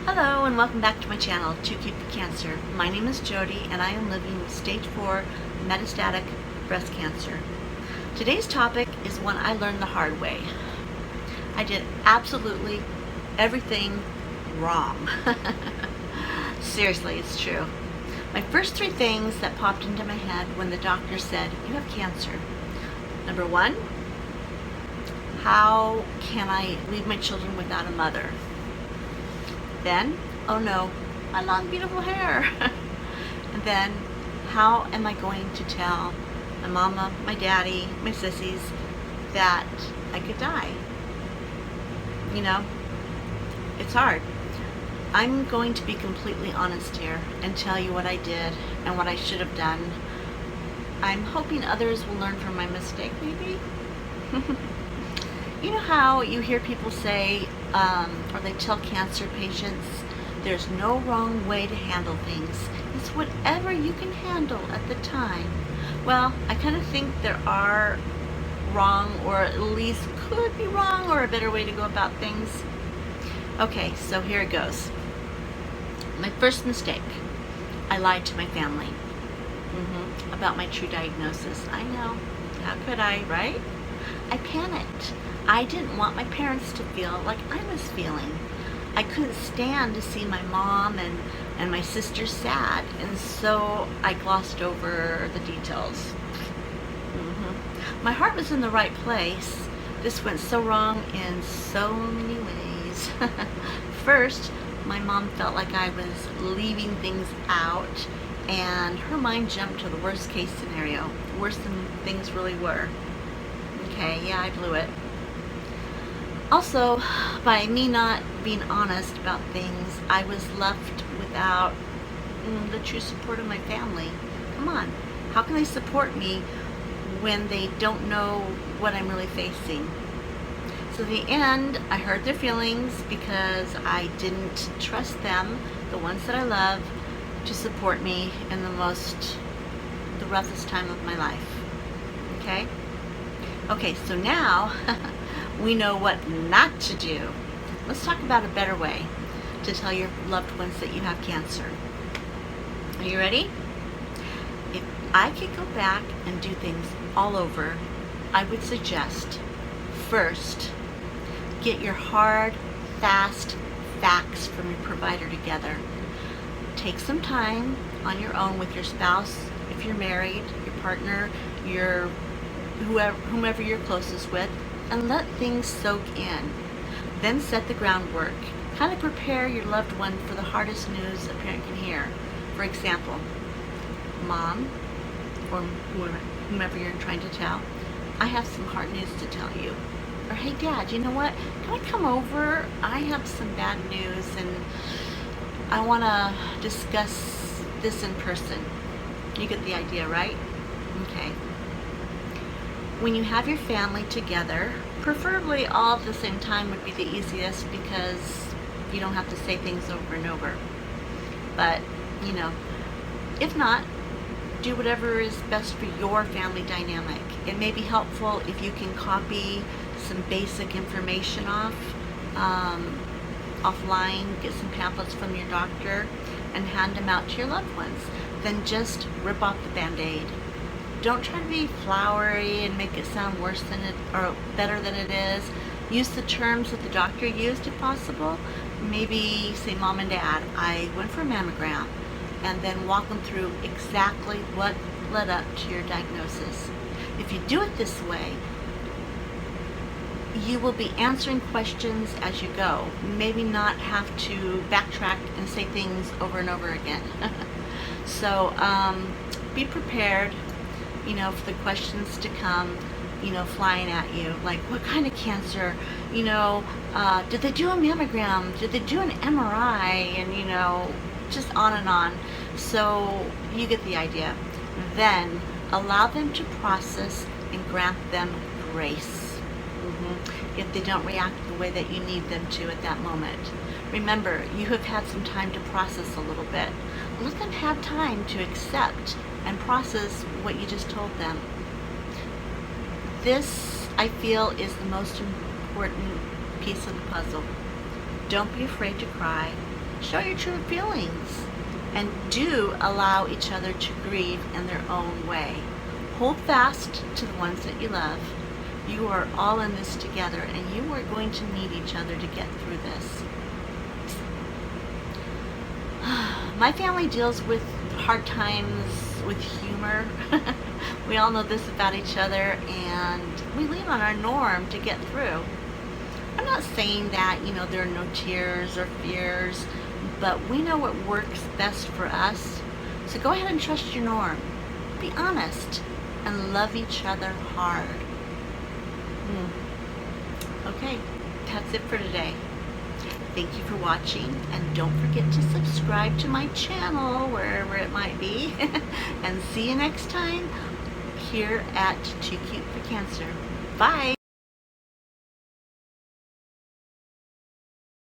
Hello and welcome back to my channel, To Keep the Cancer. My name is Jody and I am living with stage 4 metastatic breast cancer. Today's topic is one I learned the hard way. I did absolutely everything wrong. Seriously, it's true. My first 3 things that popped into my head when the doctor said, "You have cancer." Number 1, how can I leave my children without a mother? Then, oh no, my long beautiful hair. And then, how am I going to tell my mama, my daddy, my sissies that I could die? You know, it's hard. I'm going to be completely honest here and tell you what I did and what I should have done. I'm hoping others will learn from my mistake, maybe? You know how you hear people say, or they tell cancer patients, there's no wrong way to handle things. It's whatever you can handle at the time. Well, I kind of think there are wrong, or at least could be wrong, or a better way to go about things. Okay, so here it goes. My first mistake, I lied to my family about my true diagnosis. I know, how could I, right? I panicked. I didn't want my parents to feel like I was feeling. I couldn't stand to see my mom and my sister sad, and so I glossed over the details. My heart was in the right place. This went so wrong in so many ways. First, my mom felt like I was leaving things out, and her mind jumped to the worst case scenario, worse than things really were. Okay, yeah, I blew it. Also, by me not being honest about things, I was left without the true support of my family. Come on, how can they support me when they don't know what I'm really facing? So in the end, I hurt their feelings because I didn't trust them, the ones that I love, to support me in the roughest time of my life. Okay? Okay, so now we know what not to do. Let's talk about a better way to tell your loved ones that you have cancer. Are you ready? If I could go back and do things all over, I would suggest, first, get your hard, fast facts from your provider together. Take some time on your own with your spouse, if you're married, your partner, your whomever you're closest with, and let things soak in. Then set the groundwork. Kind of prepare your loved one for the hardest news a parent can hear. For example, Mom, or whomever you're trying to tell, I have some hard news to tell you. Or, hey Dad, you know what? Can I come over? I have some bad news and I want to discuss this in person. You get the idea, right? Okay. When you have your family together, preferably all at the same time would be the easiest because you don't have to say things over and over. But, you know, if not, do whatever is best for your family dynamic. It may be helpful if you can copy some basic information offline, get some pamphlets from your doctor, and hand them out to your loved ones. Then just rip off the Band-Aid. Don't try to be flowery and make it sound worse than it, or better than it is. Use the terms that the doctor used if possible. Maybe say, Mom and Dad, I went for a mammogram, and then walk them through exactly what led up to your diagnosis. If you do it this way, you will be answering questions as you go. Maybe not have to backtrack and say things over and over again. So be prepared, you know, for the questions to come, you know, flying at you. Like, what kind of cancer? You know, did they do a mammogram? Did they do an MRI? And, you know, just on and on. So you get the idea. Then allow them to process and grant them grace. If they don't react the way that you need them to at that moment. Remember, you have had some time to process a little bit. Let them have time to accept and process what you just told them. This, I feel, is the most important piece of the puzzle. Don't be afraid to cry. Show your true feelings. And do allow each other to grieve in their own way. Hold fast to the ones that you love. You are all in this together, and you are going to need each other to get through this. My family deals with hard times with humor. We all know this about each other, and we lean on our norm to get through. I'm not saying that, there are no tears or fears, but we know what works best for us. So go ahead and trust your norm. Be honest and love each other hard. Okay, that's it for today. Thank you for watching, and don't forget to subscribe to my channel, wherever it might be. And see you next time here at Too Cute for Cancer. Bye!